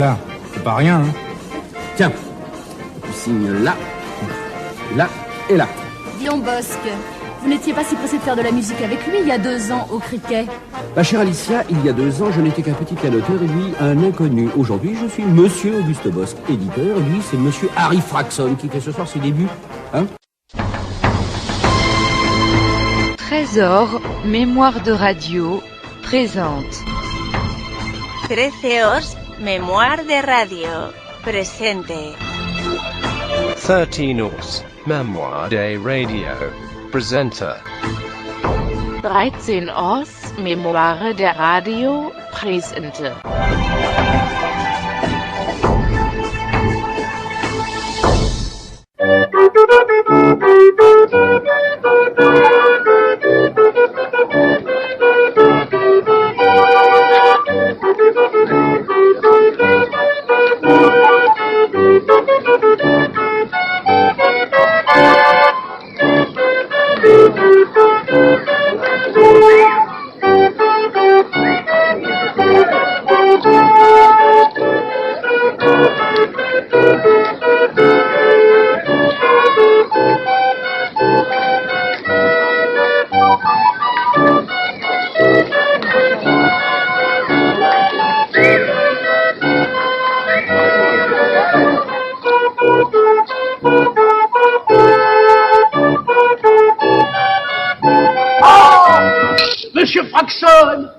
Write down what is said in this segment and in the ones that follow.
Là, c'est pas rien, hein. Tiens, tu signes là, là et là. Dion Bosque, vous n'étiez pas si pressé de faire de la musique avec lui il y a 2 ans au cricket. Ma chère Alicia, il y a 2 ans, je n'étais qu'un petit pianoteur et lui, un inconnu. Aujourd'hui, je suis Monsieur Auguste Bosque, éditeur, et lui, c'est Monsieur Harry Fraxon qui fait ce soir ses débuts. Hein? Trésor, mémoire de radio, présente. 13 Mémoire de radio, presente. 13 Mémoire de radio, presenta. 13 Mémoire de radio, presente. Monsieur Fraxon,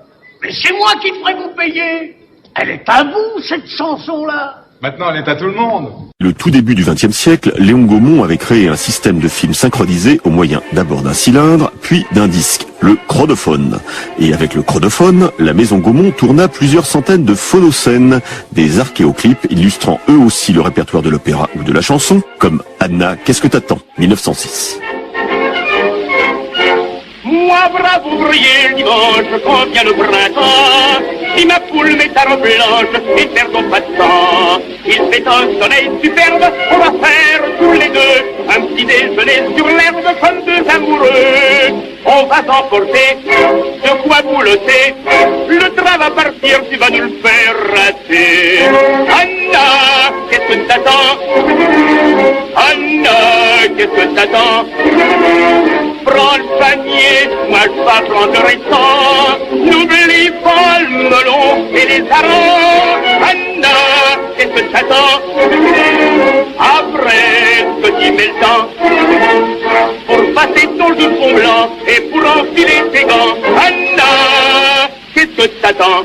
mais c'est moi qui ferai vous payer. Elle est à vous, cette chanson-là. Maintenant, elle est à tout le monde. Le tout début du XXe siècle, Léon Gaumont avait créé un système de film synchronisé au moyen d'abord d'un cylindre, puis d'un disque, le chronophone. Et avec le chronophone, la maison Gaumont tourna plusieurs centaines de phonocènes, des archéoclips illustrant eux aussi le répertoire de l'opéra ou de la chanson, comme Anna, qu'est-ce que t'attends, 1906. Moi, brave ouvrier, le dimanche, quand vient le printemps, si ma poule met sa robe blanche et perdons pas de temps, il fait un soleil superbe, on va faire tous les deux un petit déjeuner sur l'herbe comme deux amoureux. On va s'emporter, de quoi boulotter, le train va partir, tu vas nous le faire rater. Anna, qu'est-ce que t'attends? Anna, qu'est-ce que t'attends? Prends le panier, moi je vais prendre le restant. N'oublie pas le melon et les harengs. Anna, qu'est-ce que t'attends? Après, petit mets le temps pour passer ton jupon blanc et pour enfiler tes gants. Anna, qu'est-ce que t'attends?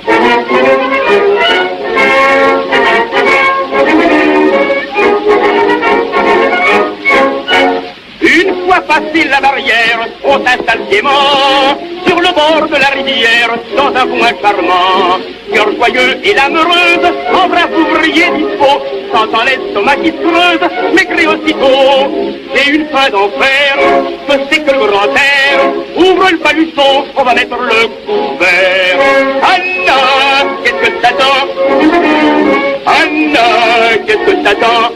Une fois passé la barrière, on s'installe gaiement sur le bord de la rivière, dans un coin charmant. Cœur joyeux et l'âme heureuse, en brave ouvrier dispo, sentant l'estomac qui se creuse, m'écrit aussitôt. C'est une fin d'enfer, que c'est que le grand air. Ouvre le baluchon, on va mettre le couvert. Anna, qu'est-ce que t'attends? Anna, qu'est-ce que t'attends?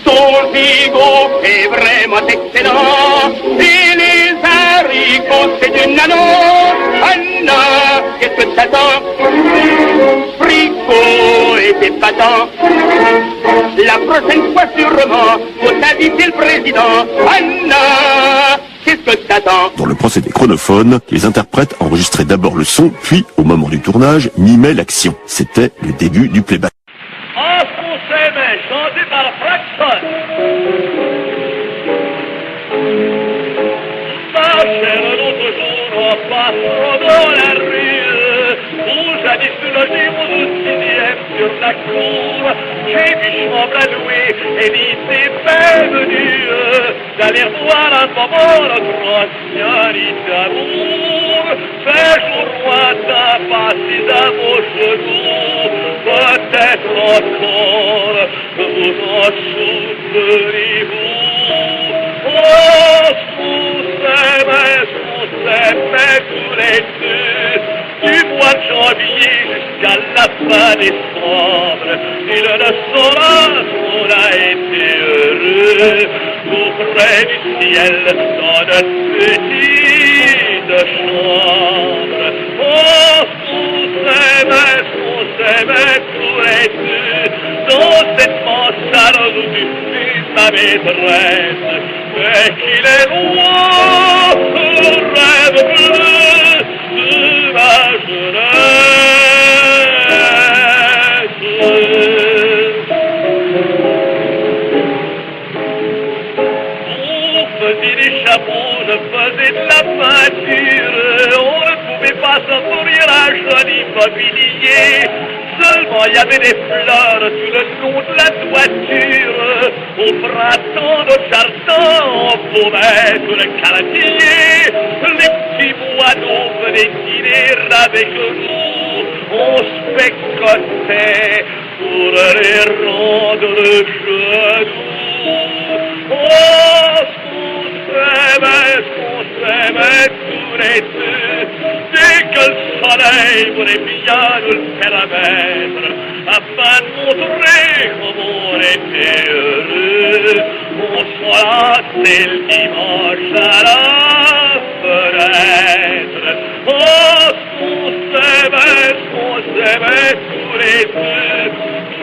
Ton gigot est vraiment excellent, et les haricots c'est du nano. Anna, qu'est-ce que t'attends? Fricot et épatant. La prochaine fois sûrement, faut inviter le président. Anna, qu'est-ce que t'attends? Dans le procédé chronophone, les interprètes enregistraient d'abord le son, puis, au moment du tournage, mimaient l'action. C'était le début du playback. En français, mais chanté par Fraxon. Ma chère, l'autre jour, en passant dans la rue, où jadis logé mon 6e sur la cour, j'ai vu chambre à louer et dit c'est bienvenu d'aller voir un moment notre ancien lit d'amour. Fais jour lointain, passez à vos genoux, peut-être encore vous en souvenez-vous. Oh, sous s'aimait tous les deux, du mois de janvier jusqu'à la fin décembre. Il ne saura qu'on a été heureux, auprès du ciel, dans notre petite chambre. Oh, on s'aimait tous tourette, dans cette mansarde où tu fais sa maîtresse, et qu'il est loin, le rêve bleu de ma jeunesse. Des chapeaux, je faisais de la peinture, on ne pouvait pas s'offrir un joli mobilier. Seulement il y avait des fleurs tout le long de la toiture. Au printemps, nos jardins en paumait tout le quartier. Les petits moineaux venaient dîner avec nous. On speccotait pour les rendre genoux. Oh, qu'on s'aimait tous les deux, dès que le soleil voulait bien nous le permettre, afin de montrer comme on était heureux. On s'enlaçait le dimanche à la fenêtre. Oh, qu'on s'aimait tous les deux,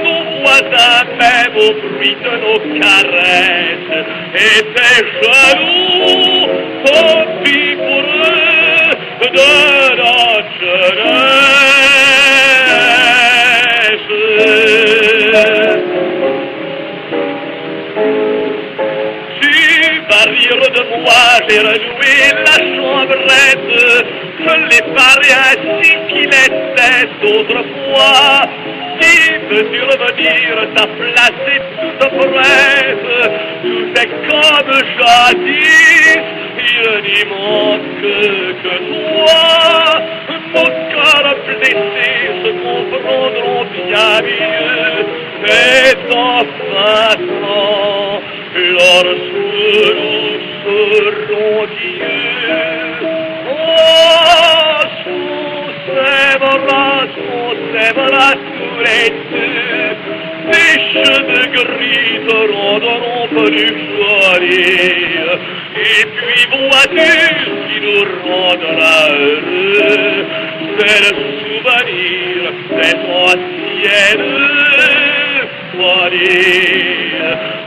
nos voisins même au bruit de nos caresses étaient jaloux, tant pis pour eux de notre jeunesse. Tu vas rire de moi, j'ai renoué la chambrette, je l'ai paré ainsi qu'il était d'autrefois. Si veux-tu revenir, ta place est toute prête, tout est comme jadis, il n'y manque que toi. Nos cœurs blessés se comprendront bien mieux, et enfin lorsque nous serons dieux. Oh, on s'aimera tous les deux, des cheveux gris te rendront plus jolis, et puis vois-tu qui nous rendra heureux, c'est le souvenir cette ancienne folie.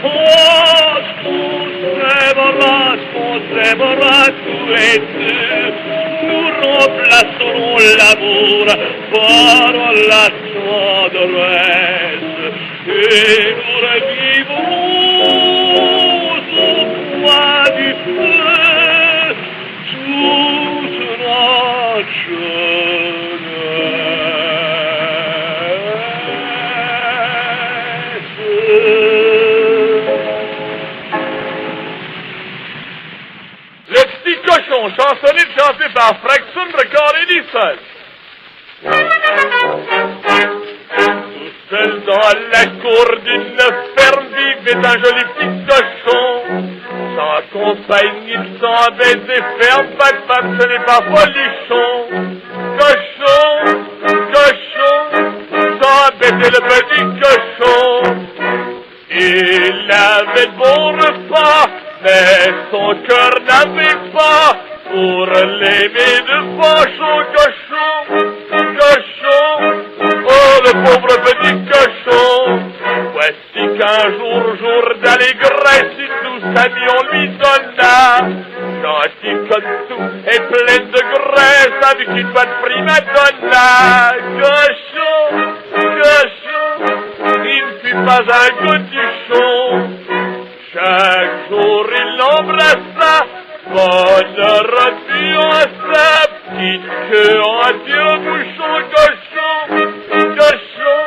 Oh, on s'aimera tous les deux, nous remplacerons l'amour par la tendresse, et nous revivrons au coin du feu toute notre jeunesse. Le petit cochon, chansonné chanté par Fraxon, recordé dit seul. Tout seul dans la cour d'une ferme vivait un joli petit cochon. Sans compagnie, sans baiser ferme, pas de femme, ce n'est pas folichon. Cochon, cochon, sans baiser le petit cochon. Il avait de bons repas, mais son cœur n'avait pas pour l'aimer de fâchon. Cochon, cochon, oh le pauvre petit cochon. Voici qu'un jour d'allégresse, tout sa vie on lui donna. Gentil comme tout et plein de graisse, avec une bonne prima donna. Cochon, cochon, il ne fut pas un gotichon. Chaque jour il l'embrassa, bonne refuge sa petite queue en tire-bouchon. Cochon, cochon,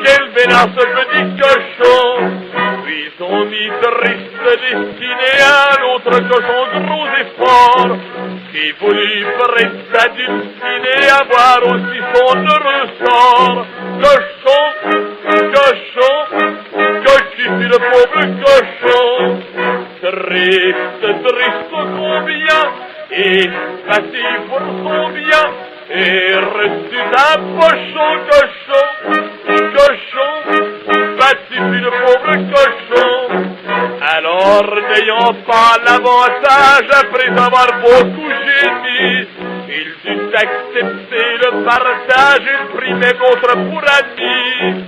quel vénard ce petit cochon. Puis on mit triste destiné à l'autre cochon gros et fort, qui voulut près sa dulcinée avoir aussi son heureux sort. Cochon, cochon, cochon fut le pauvre cochon, triste combien, et battu pour son bien, et reçu d'un pochon. Cochon, cochon, battu fut le pauvre cochon. Alors n'ayant pas l'avantage, après avoir beaucoup gémi, il dut accepter le partage et le prit même autre pour ami.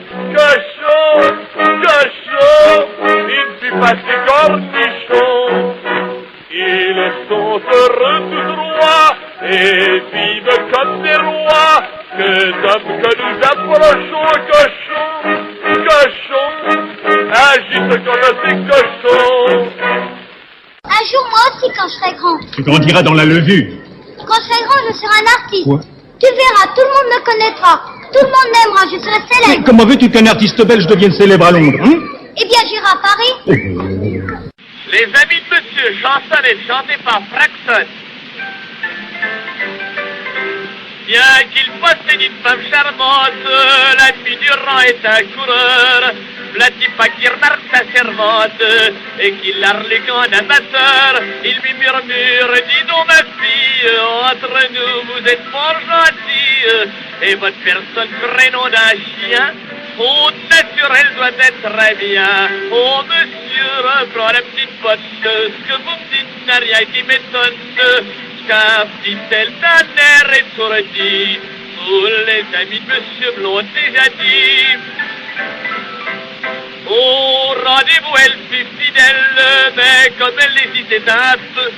cochon, agite comme ces cochons. Un jour, moi aussi, quand je serai grand. Tu grandiras dans la levure. Quand je serai grand, je serai un artiste. Quoi? Tu verras, tout le monde me connaîtra. Tout le monde m'aimera, je serai Mais célèbre. comment veux-tu qu'un artiste belge devienne célèbre à Londres, hein? Eh bien, j'irai à Paris. Les amis de monsieur, chanson est chantée par Fraxon. Bien qu'il possède une femme charmante, la nuit durant est un coureur. Vladi pas qui remarque sa servante et qu'il l'arlique en amateur. Il lui murmure, dis donc ma fille, entre nous vous êtes fort gentille. Et votre personne prénom d'un chien, faute naturelle doit être très bien. Oh monsieur, reprends la petite botte, ce que vous me dites n'a rien qui m'étonne. Car dit-elle d'un air étourdi, tous les amis de monsieur me l'ont déjà dit. Au rendez-vous, elle fut fidèle, mais comme elle hésitait un peu,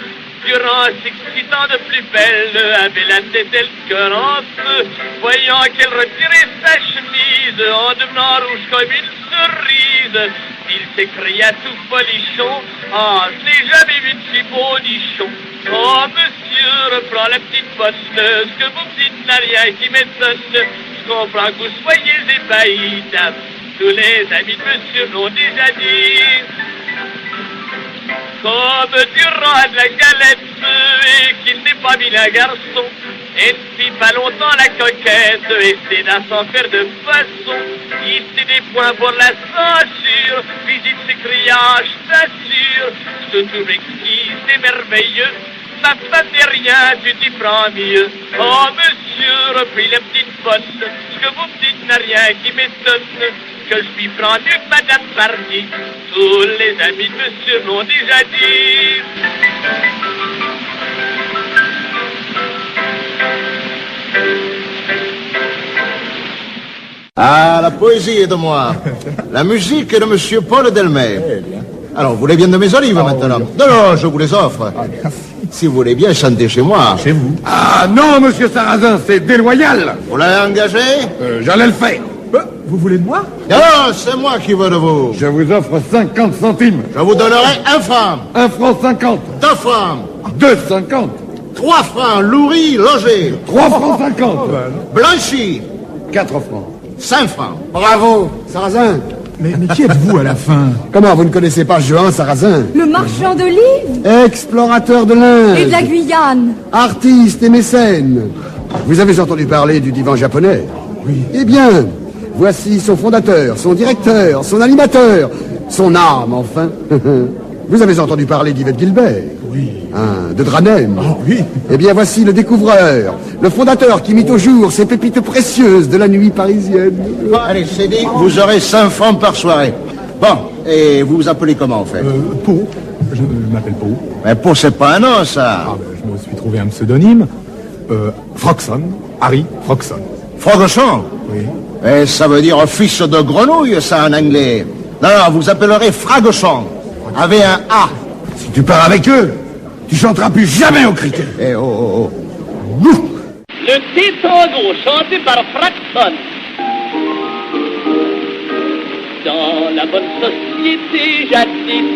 durant s'excitant de plus belle, avait la tête elle cœur en feu, voyant qu'elle retirait sa chemise, en devenant rouge comme une cerise, il s'écria tout folichon, ah, je n'ai jamais vu de si beau nichon. Oh, monsieur, reprends la petite botte, ce que vous me dites n'a rien qui m'étonne, je comprends que vous soyez ébahis, dame. Tous les amis de monsieur l'ont déjà dit. Comme durant de la galette et qu'il n'est pas mis un garçon, et ne fit pas longtemps la coquette et céda sans faire de façon. Il fit des points pour la censure, puis il s'écria, je t'assure, je te trouve exquis, c'est merveilleux. Ma femme n'est rien, tu t'y prends mieux. Oh monsieur, reprit la petite botte, ce que vous me dites n'a rien qui m'étonne, que je m'y prends mieux que madame Party. Tous les amis de monsieur m'ont déjà dit. Ah, la poésie est de moi. La musique est de monsieur Paul Delmer. Alors, vous voulez bien de mes olives maintenant? Non, non, je vous les offre. Si vous voulez bien chanter chez moi. Chez vous? Ah non, monsieur Sarrazin, c'est déloyal. Vous l'avez engagé? J'allais le faire. Vous voulez de moi? Non, c'est moi qui veux de vous. Je vous offre 50 centimes. Je vous donnerai 1 franc. 1 franc 50. 2 francs. 2,50. 3 francs, lourri, logé. 3 francs 50. Blanchi. 4 francs. 5 francs. Bravo, Sarrazin. Mais qui êtes-vous à la fin? Comment, vous ne connaissez pas Jehan Sarrazin? Le marchand d'olives Explorateur de l'Inde. et de la Guyane. Artiste et mécène. Vous avez entendu parler du divan japonais? Oui. Eh bien, voici son fondateur, son directeur, son animateur, son âme, enfin. Vous avez entendu parler d'Yvette Gilbert? Oui. Hein, de Dranem? Oh, oui. Eh bien, voici le découvreur, le fondateur qui mit au jour ces pépites précieuses de la nuit parisienne. Allez, c'est dit, vous aurez 5 francs par soirée. Bon, et vous vous appelez comment, en fait? Pau. Je m'appelle Pau. Mais Pau, c'est pas un nom, ça. Ah, je me suis trouvé un pseudonyme. Froxon. Harry Froxon. Frogochon? Oui. Et ça veut dire fils de grenouille, ça, en anglais. Non, non, vous appellerez Fragochon, avec un A. Si tu pars avec eux, tu chanteras plus jamais au cricket. Eh, oh, oh, oh. Le petit tango chanté par Fraxon. Dans la bonne société jadis,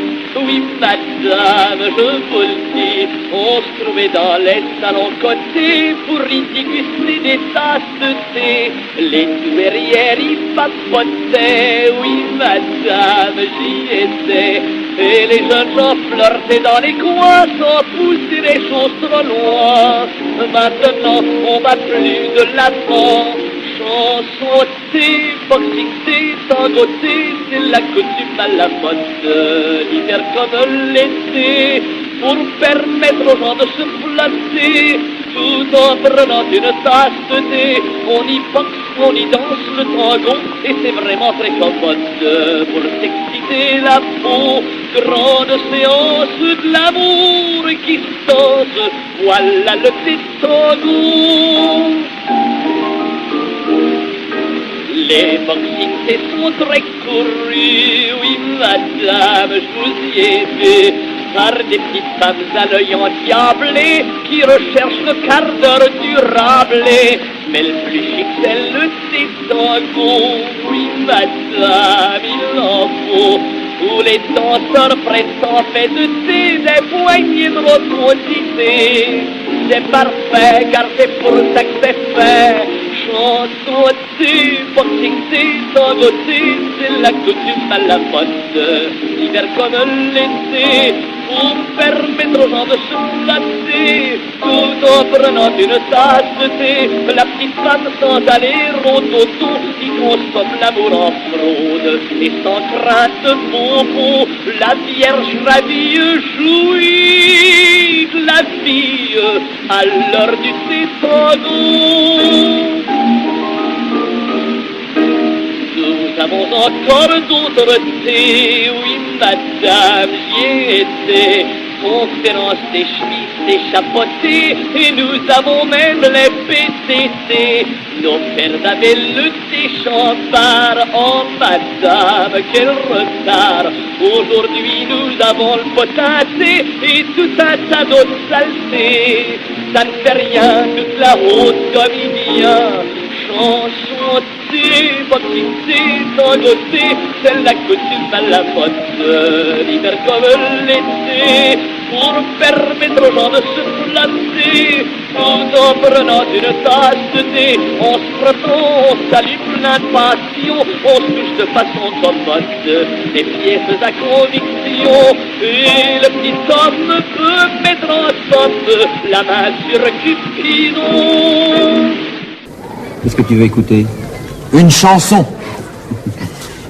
oui madame, je vous le dis, on se trouvait dans les salons cotés pour y déguster des tasses de thé. Les douairières y papotaient, oui madame, j'y étais. Et les jeunes gens flirtaient dans les coins sans pousser les choses trop loin. Maintenant on va plus de l'avant. Chansoter, boxing, tangoter, c'est la coutume à la mode, l'hiver comme l'été, pour permettre aux gens de se flatter, tout en prenant une tasse de thé. On y boxe, on y danse le tango, et c'est vraiment très commode pour s'exciter la peau. Grande séance de l'amour qui se danse, voilà le petit tango. Les boxités sont très courus, oui madame, je vous y ai vu. par des petites femmes à l'œil endiablé qui recherchent le quart d'heure durable. Mais le plus chic c'est le tango, oui madame, il en faut. Où les danseurs prêtent en fait de thé des poignées de rotondité. C'est parfait car c'est pour ça que c'est fait. Chanson-tu, boxing-tu, tango-tu, c'est la coutume à la mode. L'hiver comme l'été, pour permettre aux gens de se flatter, tout en prenant une tasse de thé. La petite femme sans aller rototo, qui consomme l'amour en fraude. Et sans crainte bonbon, la vierge ravie jouit de la vie à l'heure du thé tango. Nous avons encore d'autres thés, oui madame, j'y étais. Conférence des chevilles, des chapeautés, et nous avons même les PTT. Nos pères avaient le thé champard, oh madame, quel retard. Aujourd'hui nous avons le potassé et tout un tas d'autres saletés. Ça ne fait rien, toute la haute comédien. Chanson-tu, boxing-tu, tango-tu, c'est la coutume à la mode. L'hiver comme l'été, pour permettre aux gens de se flatter, tout en prenant une tasse de thé, on se prend, on salue plein de passion, on se touche de façon commode, des pièces à conviction, et le petit homme peut mettre en somme la main sur Cupidon. Qu'est-ce que tu veux écouter? Une chanson.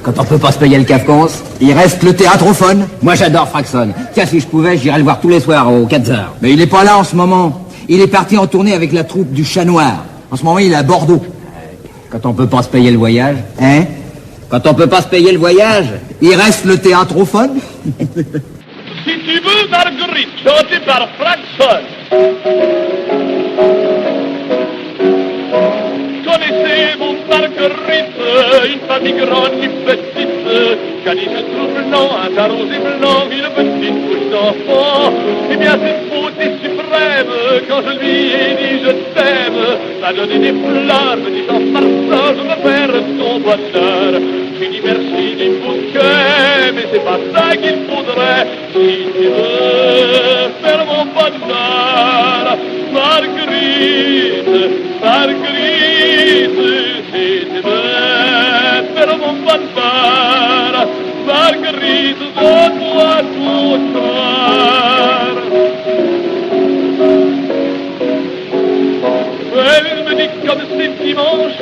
Quand on peut pas se payer le Cafcans, il reste le théâtrophone. Moi j'adore Fraxon. Tiens, si je pouvais, j'irais le voir tous les soirs aux 4 heures. Mais il est pas là en ce moment. Il est parti en tournée avec la troupe du Chat Noir. En ce moment, il est à Bordeaux. Quand on peut pas se payer le voyage, hein? Quand on peut pas se payer le voyage, il reste le théâtrophone. Si tu veux, Marguerite, chantée par Fraxon. Connaissez-vous Marguerite, une famille grande et petite, caniche troublant, un arrosé blanc, une petite couche d'enfant. Eh bien cette beauté suprême, quand je lui ai dit je t'aime, m'a donné des fleurs, me disant par ça je veux faire ton bonheur. J'ai dit merci du bouquet, mais c'est pas ça qu'il faudrait, si tu veux faire mon bonheur. Marguerite, Marguerite, si tu veux faire mon bonheur, Marguerite, donne-moi ton cœur. Elle me dit comme c'est dimanche,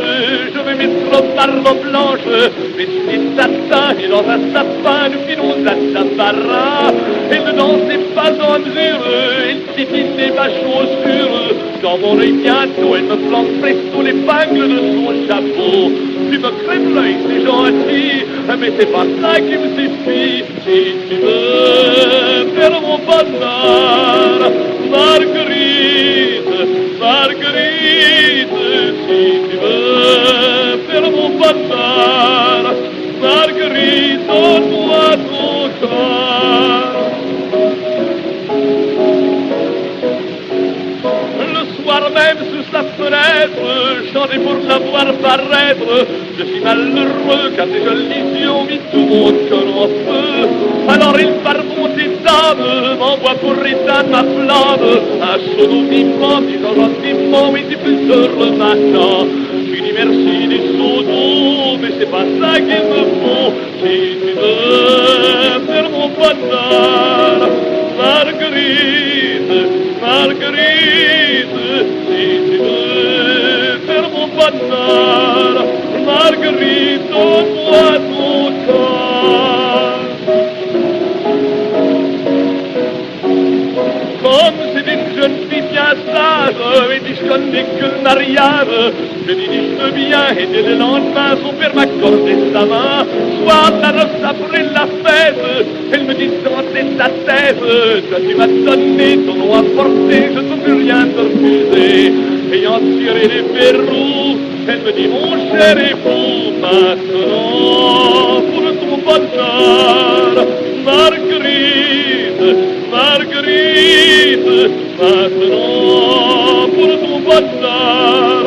je vais mettre barbe blanche, mais c'est satin et dans un sapin, nous filons à Sahara. Elle ne dansait pas en mesure, elle piétinait ma chaussure. Dans mon œil bientôt, elle me plante presto l'épingle de son chapeau. Tu me crèves l'œil, c'est gentil, mais c'est pas ça qui me suffit. Si tu veux faire mon bonheur, Marguerite, Marguerite, si tu veux faire mon bonheur, Marguerite, donne-moi ton cœur. Le soir même sous sa fenêtre, chanter pour la voir paraître, je suis malheureux car ces jolies yeux ont mis tout mon cœur en feu. Alors il par bonté d'âme m'envoie pour éteindre ma flamme un chaud d'eau vivant, disant gentiment oui tu peux te remettre. Je lui dis merci des seaux d'eau, mais c'est pas ça qu'il me faut. Si tu veux faire mon bonheur, Marguerite, Marguerite, si tu veux faire mon bonheur, Marguerite, donne-moi ton cœur. Comme c'est une jeune fille bien sage, et dit je connais que le mariage, je dis je veux bien, et dès le lendemain, son père m'accordait sa main. Soir la noce après la fête, elle me dit dans ta tête, toi tu m'as donné ton nom à porter, je ne peux rien te refuser. Ayant tiré les verrous, elle me dit mon cher époux, maintenant pour ton bonheur, Marguerite, Maintenant, pour ton bonheur,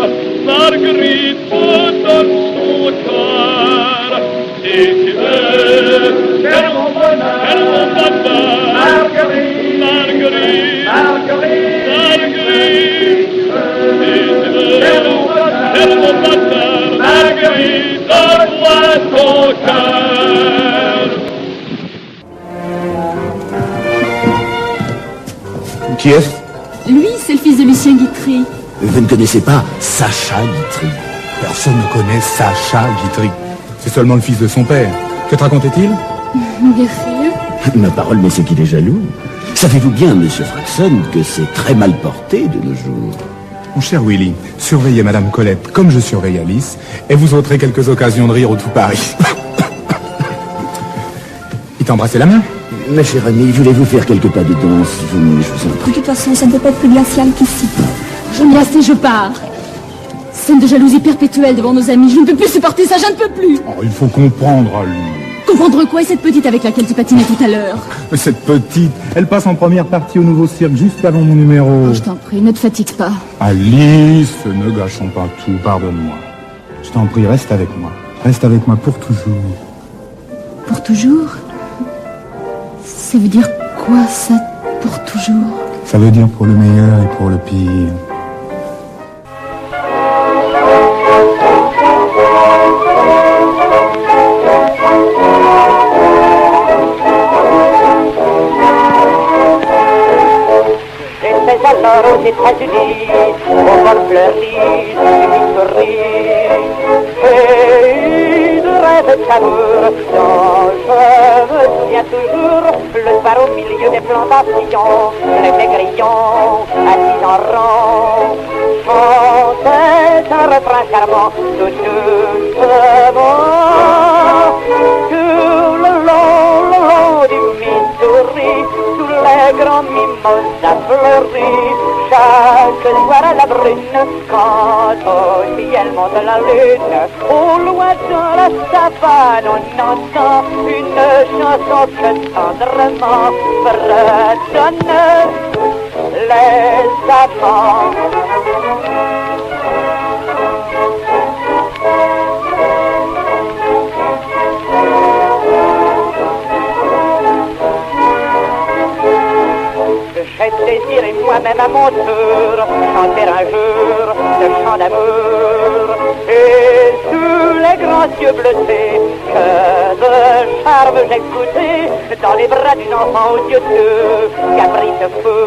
Marguerite donne son cœur. Si tu veux, quel mon bonheur, Marguerite, Marguerite, Marguerite, Marguerite. Si tu veux, quel mon bonheur, Marguerite, donne-moi ton cœur. Qui est-ce? Lui, c'est le fils de Lucien Guitry. Vous ne connaissez pas Sacha Guitry? Personne ne connaît Sacha Guitry. C'est seulement le fils de son père. Que te racontait-il? Rien. Ma parole, mais c'est qu'il est jaloux. Savez-vous bien, monsieur Fraxon, que c'est très mal porté de nos jours? Mon cher Willy, surveillez Madame Colette comme je surveille Alice, et vous ôterez quelques occasions de rire au tout Paris. Il t'a embrassé la main? Ma chère amie, voulez-vous faire quelques pas de danse? Je vous en prie. De toute façon, ça ne peut pas être plus glacial qu'ici. J'en ai assez, je pars. Scène de jalousie perpétuelle devant nos amis. Je ne peux plus supporter ça, je ne peux plus. Oh, il faut comprendre, lui. Comprendre quoi? Et cette petite avec laquelle tu patinais tout à l'heure? Cette petite, elle passe en première partie au Nouveau Cirque juste avant mon numéro. Oh, je t'en prie, ne te fatigue pas. Alice, ne gâchons pas tout, pardonne-moi. Je t'en prie, reste avec moi. Reste avec moi pour toujours. Pour toujours? Ça veut dire quoi, ça, pour toujours? Ça veut dire pour le meilleur et pour le pire. J'étais alors aux États-Unis, au bord fleuri du Missouri. J'ai eu de rêves d'amour dont je me souviens toujours. Le soir au milieu des plantations, les négrions assis en rang chantaient un refrain charmant tout doucement. Tout le long du Missouri, sous les grands mimosas fleuris, chaque soir à la brune, quand au ciel monte la lune, au loin dans la savane on entend une chanson que tendrement fredonne les amants. J'ai désiré moi-même à mon tour chanter un jour de chant d'amour. Et sous les grands yeux bleutés, que de charme j'écoutais, dans les bras d'une enfant aux yeux doux, caprice fou,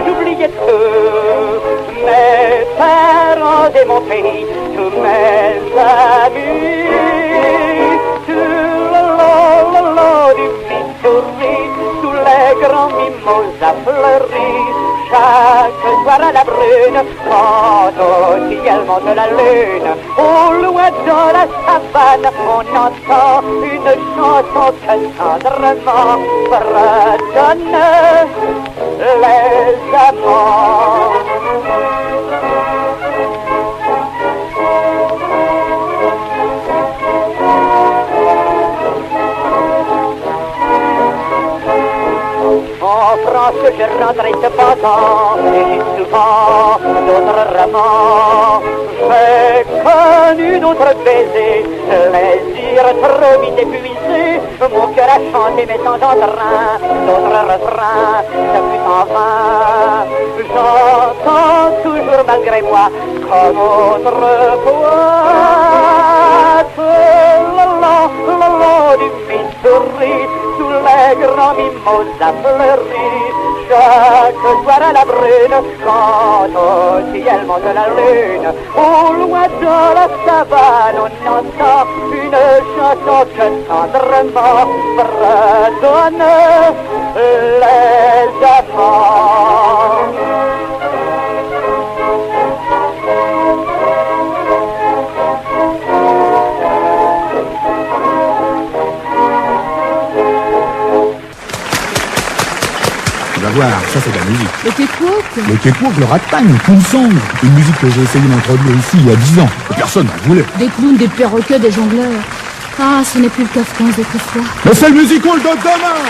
j'oubliais tout. Mes parents et mon pays, tous mes amis, tout le long du Missouri, sous les grands mimosas fleuris, chaque soir à la brune, quand au ciel monte la lune, au loin dans la savane, on entend une chanson que tendrement fredonne les amants. En France, je rentrais cependant, et j'ai souvent d'autres romans. J'ai connu d'autres baisers, plaisir trop vite épuisé. Mon cœur a chanté mais sans entrain, d'autres refrains, ça fut en vain. J'entends toujours malgré moi, comme autrefois, le long du Missouri, sous les grands mimosas fleuris, chaque soir à la brune, quand au ciel monte la lune, au loin dans la savane, on entend une chanson que tendrement fredonne les amants. Tu vas voir, ça c'est de la musique. Le cakewalk? Le cakewalk, le ragtime, Cool Song. Une musique que j'ai essayé d'introduire ici il y a 10 ans. Et personne n'en voulait. Des clowns, des perroquets, des jongleurs. Ah, ce n'est plus le Kafka d'autrefois. Mais c'est le musical de demain!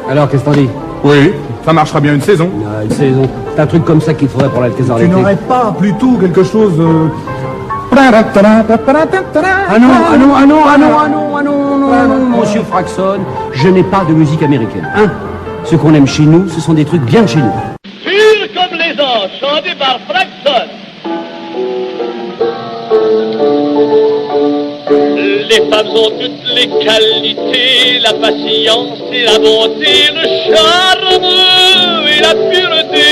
Alors, qu'est-ce que t'en dis? Oui, ça marchera bien une saison. Une saison. C'est un truc comme ça qu'il faudrait pour la Thésard Tu d'été. n'aurais pas plutôt quelque chose... Ah non, monsieur Fraxon, je n'ai pas de musique américaine. Hein? Ce qu'on aime chez nous, ce sont des trucs bien de chez nous. Pur comme les anges, chanté par Fraxon. Les femmes ont toutes les qualités, la patience et la bonté, le charme et la pureté.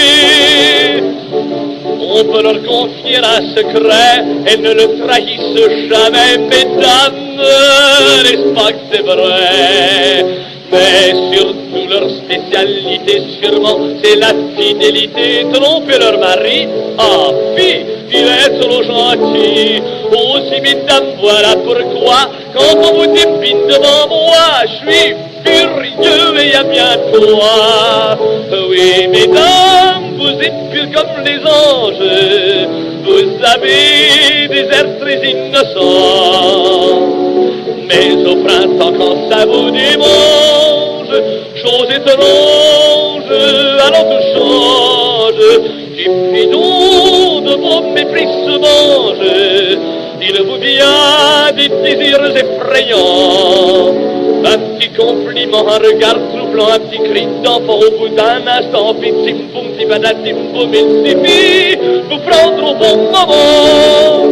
On peut leur confier un secret, elles ne le trahissent jamais, mesdames, n'est-ce pas que c'est vrai? Mais surtout leur spécialité, sûrement, c'est la fidélité. Tromper leur mari, ah, fille, il est trop gentil. Aussi, mesdames, voilà pourquoi, quand on vous dépine devant moi, je suis furieux et à bientôt. Oui, mesdames, vous êtes pures comme les anges, vous avez des airs très innocents. Mais au printemps, quand ça vous démange, chose étrange, alors tout change. Et donc de vos mépris se mangent, il vous vient des désirs effrayants. Un petit compliment, un regard troublant, un petit cri d'enfant au bout d'un instant, petit boum, petit badatim boum, il suffit vous prendre au bon moment.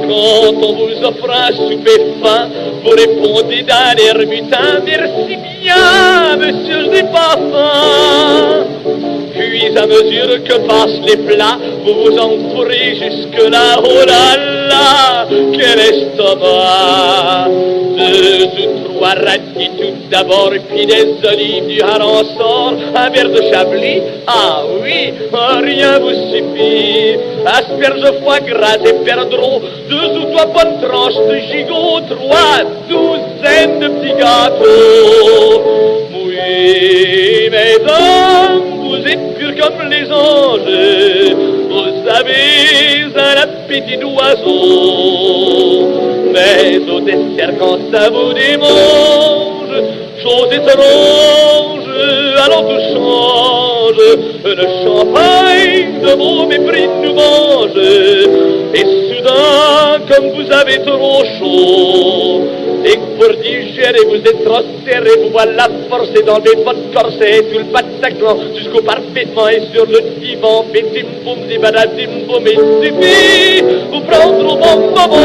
Quand on vous offre un souper fin, vous répondez d'un air mutin, merci bien, monsieur, je n'ai pas faim. Puis à mesure que passent les plats, vous vous enfourrez jusque-là, oh là là, quel estomac. 2 ou 3 radis tout d'abord, puis des olives, du hareng sort, un verre de chablis, ah oui, rien vous suffit. Asperges, foie gras et perdreaux, 2 ou 3 bonnes tranches de gigot, 3 douzaines de petits gâteaux. Oui, mesdames, vous êtes pures comme les anges, vous avez un appétit d'oiseau. Mais au dessert, quand ça vous démange, chose étrange, alors tout change. Le champagne de vos mépris nous mange. Et soudain, comme vous avez trop chaud, et que pour digérer vous êtes trop serré, vous voilà forcé d'enlever votre corset, tout le Bataclan jusqu'au parfaitement, et sur le divan, bétim boum, dibadadim boum, il suffit vous prendre au bon moment.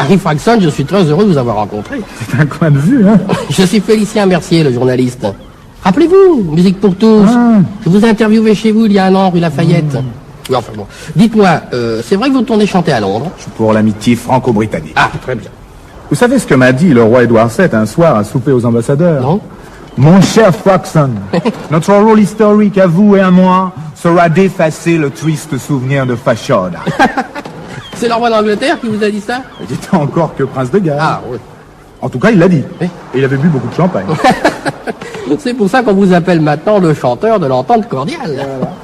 Harry Fraxon, je suis très heureux de vous avoir rencontré. C'est un coin de vue, hein. Je suis Félicien Mercier, le journaliste. Rappelez-vous, Musique pour tous. Je vous ai interviewé chez vous il y a 1 an, rue Lafayette. Oui, enfin bon. Dites-moi, c'est vrai que vous tournez chanter à Londres? Je suis pour l'amitié franco-britannique. Ah, très bien. Vous savez ce que m'a dit le roi Édouard VII un soir à souper aux ambassadeurs? Non. Mon cher Fraxon, notre rôle historique à vous et à moi sera d'effacer le triste souvenir de Fashoda. C'est le roi d'Angleterre qui vous a dit ça? Il était encore que prince de Galles. Ah, oui. En tout cas, il l'a dit. Et il avait bu beaucoup de champagne. C'est pour ça qu'on vous appelle maintenant le chanteur de l'entente cordiale. Voilà.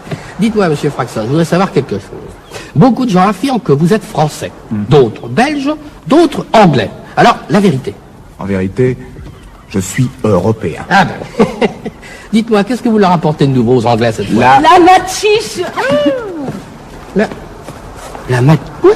Dites-moi, monsieur Fraxon, je voudrais savoir quelque chose. Beaucoup de gens affirment que vous êtes français, d'autres belges, d'autres anglais. Alors, la vérité? En vérité, je suis européen. Ah ben. Dites-moi, qu'est-ce que vous leur apportez de nouveau aux Anglais cette fois? La matchiche. La mat... Quoi?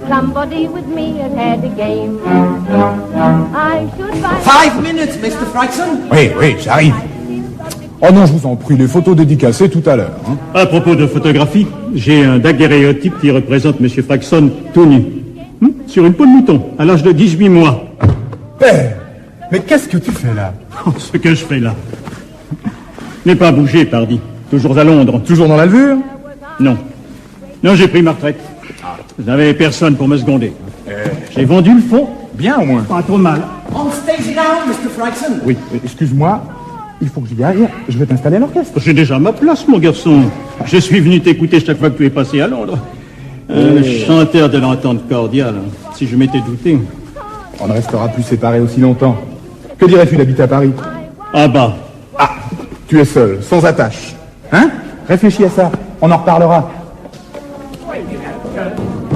Somebody with me has had a game. I should buy 5 minutes, Mr. Fraxon. Oui, j'arrive. Oh non, je vous en prie, les photos dédicacées tout à l'heure. Hein. À propos de photographie, j'ai un daguerréotype qui représente M. Fraxon tout nu. Sur une peau de mouton, à l'âge de 18 mois. Père, mais qu'est-ce que tu fais là? Ce que je fais là n'est pas bougé, pardi. Toujours à Londres. Toujours dans la levure? Non. Non, j'ai pris ma retraite. Je n'avais personne pour me seconder. J'ai vendu le fonds. Bien au moins. Pas trop mal. On stage now, Mr. Fraxon. Oui, excuse-moi. Il faut que j'y aille. Je vais t'installer à l'orchestre. J'ai déjà ma place, mon garçon. Je suis venu t'écouter chaque fois que tu es passé à Londres. Le chanteur de l'entente cordiale. Si je m'étais douté. On ne restera plus séparés aussi longtemps. Que dirais-tu d'habiter à Paris? Ah bah. Ah, tu es seul, sans attache. Hein? Réfléchis à ça. On en reparlera.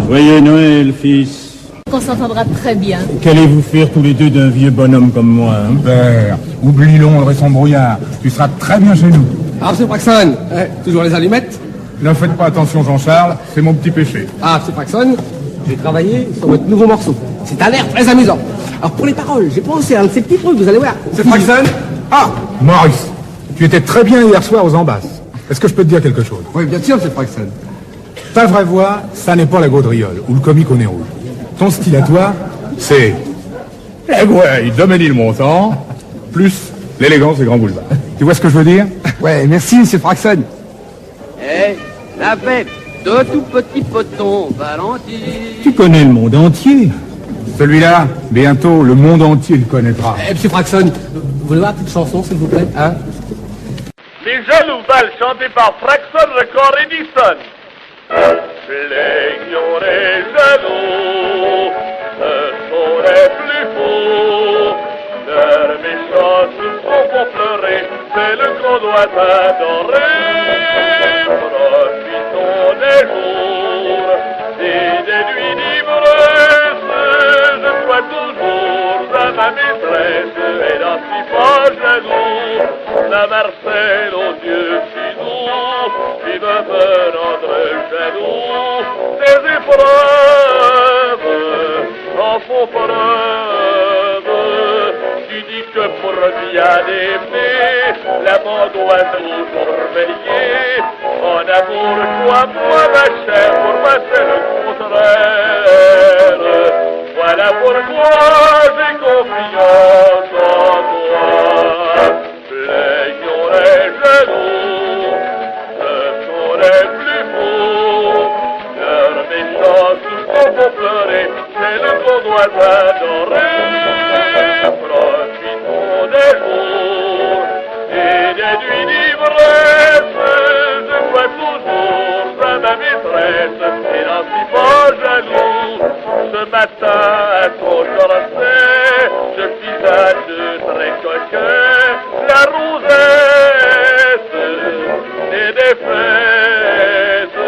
Joyeux Noël, fils. On s'entendra très bien. Qu'allez-vous faire tous les deux d'un vieux bonhomme comme moi, hein? Père, oublie Londres et son brouillard. Tu seras très bien chez nous. Ah, monsieur Fraxon, toujours les allumettes? Ne faites pas attention, Jean-Charles, c'est mon petit péché. Ah, monsieur Fraxon, j'ai travaillé sur votre nouveau morceau. C'est un air très amusant. Alors, pour les paroles, j'ai pensé à un de ces petits trucs, vous allez voir. C'est Fraxon? Ah, Maurice, tu étais très bien hier soir aux Ambasses. Est-ce que je peux te dire quelque chose? Oui, bien sûr, monsieur Fraxon. Ta vraie voix, ça n'est pas la gaudriole ou le comique au nez rouge. Ton style à toi, c'est Hemingway de Ménilmontant, plus l'élégance des grands boulevards. Tu vois ce que je veux dire? Ouais, merci, monsieur Fraxon. La fête de tout petit poton, Valentine. Tu connais le monde entier. Celui-là, bientôt, le monde entier le connaîtra. Monsieur Fraxon, vous voulez voir cette chanson, s'il vous plaît, hein? Les jaloux bals chantés par Fraxon, Record Edison. Plaignons les jaloux, ce sont les plus fous. Leurs méchances font pour pleurer, c'est le qu'on doit adorer. Profitons des jours et des nuits d'ivresse. Je dois toujours à ma maîtresse et n'en suis pas jaloux. La Marcel, aux yeux si doux, qui veut me rendre jaloux. Ces épreuves en font preuve. Tu dis que pour bien aimer, l'amant doit toujours veiller. En amour, crois-moi, ma chère, pour moi c'est le contraire. Voilà pourquoi j'ai confiance en toi. Plaignons les jaloux, ce sont les plus beaux. Leurs méchances font pour pleurer, c'est le qu'on doit adorer. Profitons des jours et des nuits d'ivresse. Je crois toujours à ma maîtresse et n'en suis pas jaloux. Ce matin à son corset, je fis à deux très coquins la rosette et des fesses,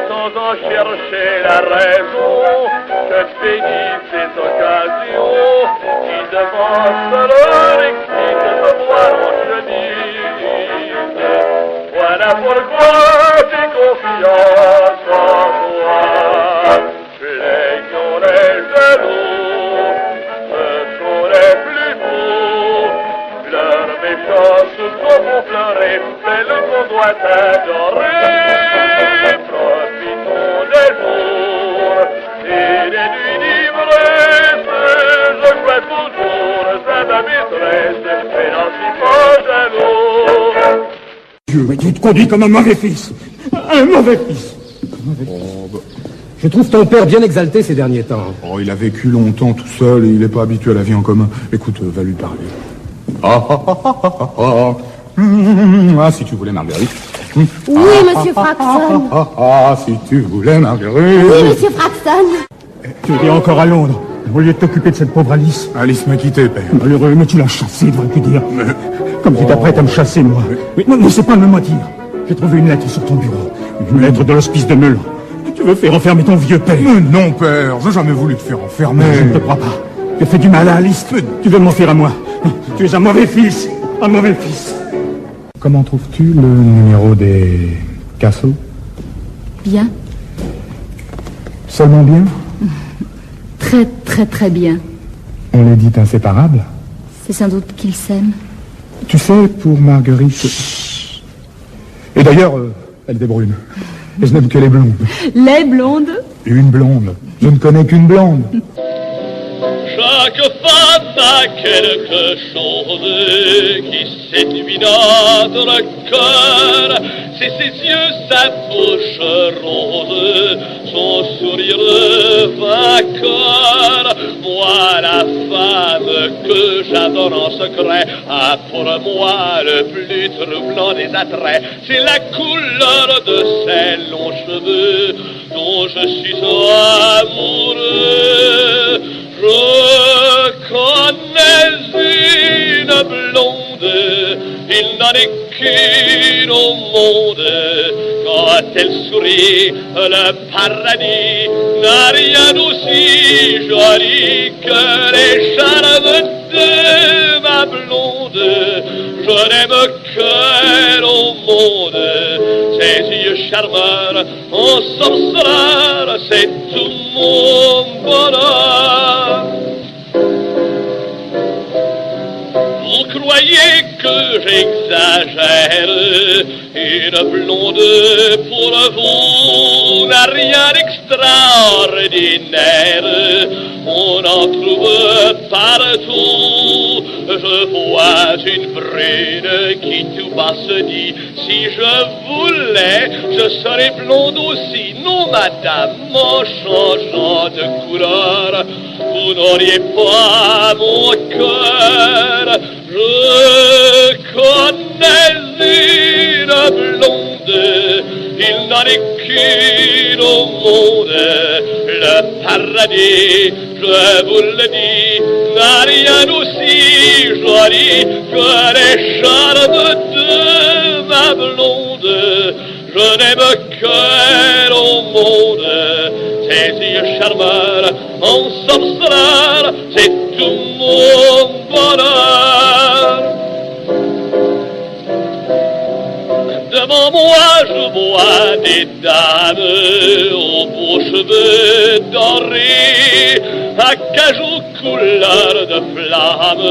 sans en chercher la raison. Je bénis ces occasions qui demandent leur excite de voir en chemise. Voilà pourquoi j'ai confiance en toi. Plaignons les jaloux, ce sont les plus beaux. Leurs méchances font pleurer, c'est le qu'on doit adorer. Profitons des jours et des nuits d'ivresse. Je crois toujours à ma maîtresse, et n'en suis pas jaloux. Dieu, mais tu te conduis comme un mauvais fils. Un mauvais fils. Je trouve ton père bien exalté ces derniers temps. Oh, il a vécu longtemps tout seul et il n'est pas habitué à la vie en commun. Écoute, va lui parler. Ah, si tu voulais, Marguerite. Oui, monsieur Fraxon. Si tu voulais, Marguerite. Oui, monsieur Fraxon. Tu étais encore à Londres, au lieu de t'occuper de cette pauvre Alice. Alice m'a quitté, père. Malheureux, mais tu l'as chassé, devrais-tu dire. Comme tu t'apprêtes à me chasser, moi. Oui, non, c'est pas le même à dire. J'ai trouvé une lettre sur ton bureau. Une lettre de l'hospice de Meulon. Tu veux faire enfermer ton vieux père. Mais non, père, j'ai jamais voulu te faire enfermer. Je ne te crois pas. Tu as fait du mal à Alice. Tu veux m'en faire à moi. Tu es un mauvais fils. Un mauvais fils. Comment trouves-tu le numéro des Cassos? Bien. Seulement bien? Très, très, très bien. On les dit inséparables? C'est sans doute qu'ils s'aiment. Tu sais, pour Marguerite... Et d'ailleurs, elle est brune. Et je n'aime que les blondes. Les blondes? Une blonde. Je ne connais qu'une blonde. Chaque femme a quelque chose qui séduit notre cœur. C'est ses yeux, sa bouche rose, son sourire vainqueur. Moi, la femme que j'adore en secret a pour moi le plus troublant des attraits. C'est la couleur de ses longs cheveux dont je suis amoureux. Je connais une blonde, il n'en est qu'une au monde. Quand elle sourit, le paradis n'a rien d'aussi joli que les charmes de ma blonde. Je n'aime qu'elle au monde, ses yeux charmeurs, en sorceleur, c'est tout mon bonheur. Vous croyez que j'exagère, une blonde pour vous n'a rien d'extraordinaire, on en trouve partout. Je vois une brune qui tout bas se dit, si je voulais, je serais blonde aussi. Non madame, en changeant de couleur, vous n'auriez pas mon cœur. Je connais une blonde, il n'en est qu'une au monde. Le paradis, je vous le dis, n'a rien d'aussi joli que les charmes de ma blonde. Je n'aime qu'elle au monde, ses yeux charmeurs, en sorceleur, c'est tout mon bonheur. Devant moi je vois des dames aux beaux cheveux dorés, à cajou couleur de flamme,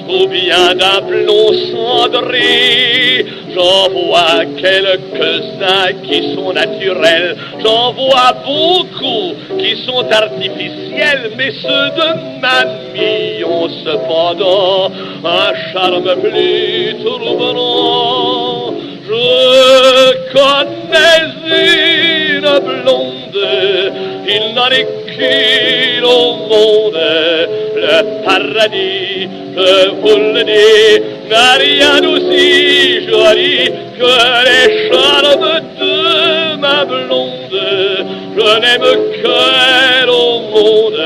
ou bien d'un blond cendré. J'en vois quelques-uns qui sont naturels, j'en vois beaucoup qui sont artificiels, mais ceux de mamie ont cependant un charme plus troublant. Je connais une blonde, il n'en est qu'une au monde. Le paradis, je vous le dis, n'a rien d'aussi joli que les charmes de ma blonde. Je n'aime qu'elle au monde,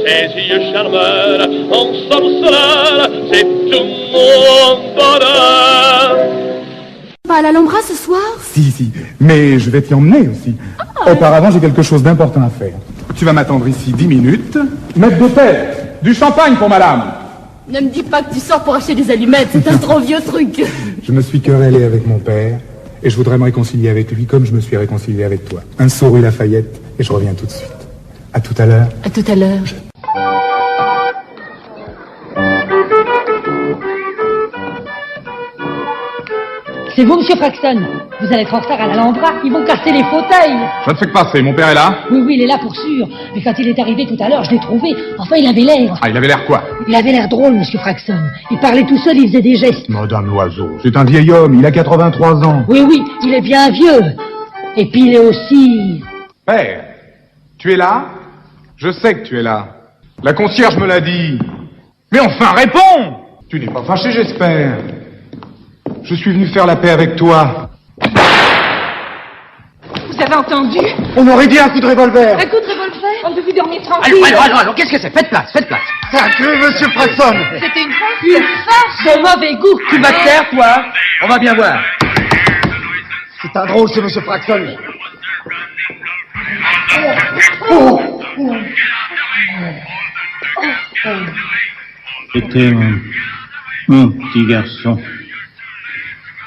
ses yeux charmeurs, en sorceleur, c'est tout mon bonheur. Pas à l'Alhambra ce soir? Si, mais je vais t'y emmener aussi. Auparavant, j'ai quelque chose d'important à faire. Tu vas m'attendre ici 10 minutes. Maître d'hôtel, du champagne pour madame. Ne me dis pas que tu sors pour acheter des allumettes, c'est un trop vieux truc. Je me suis querellé avec mon père et je voudrais me réconcilier avec lui comme je me suis réconcilié avec toi. Un saut rue Lafayette et je reviens tout de suite. À tout à l'heure. À tout à l'heure. C'est vous, monsieur Fraxton. Vous allez être en retard à l'Alhambra. Ils vont casser les fauteuils. Je ne sais que passer. Mon père est là? Oui, il est là pour sûr. Mais quand il est arrivé tout à l'heure, je l'ai trouvé. Enfin, il avait l'air. Ah, il avait l'air quoi? Il avait l'air drôle, monsieur Fraxton. Il parlait tout seul, il faisait des gestes. Madame Loiseau, c'est un vieil homme. Il a 83 ans. Oui, il est bien vieux. Et puis il est aussi... Père, tu es là? Je sais que tu es là. La concierge me l'a dit. Mais enfin, réponds! Tu n'es pas fâché, j'espère. Je suis venu faire la paix avec toi. Vous avez entendu? On aurait dit un coup de revolver. Un coup de revolver? On devait dormir tranquille. Allons, qu'est-ce que c'est? Faites place. C'est un cru, monsieur Fraxton. C'était une farce. Une farce de mauvais goût. Tu vas te taire, toi? On va bien voir. C'est un drôle, c'est monsieur Fraxton. C'était mon petit garçon.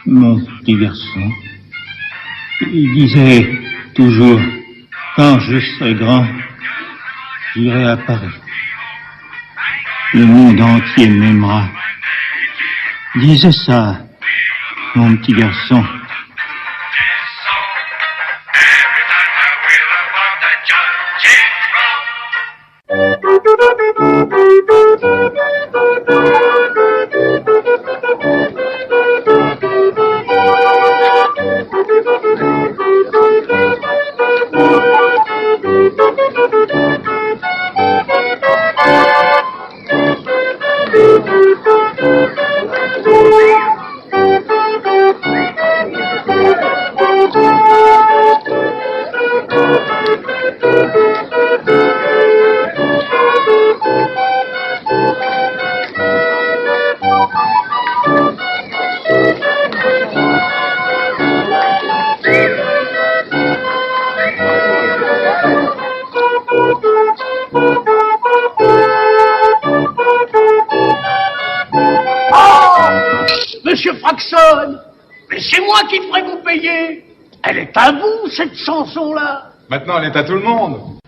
Mon petit garçon. Il disait toujours, quand je serai grand, j'irai à Paris. Le monde entier m'aimera. Il disait ça, mon petit garçon. Mais c'est moi qui ferai vous payer. Elle est à vous, cette chanson-là. Maintenant, elle est à tout le monde.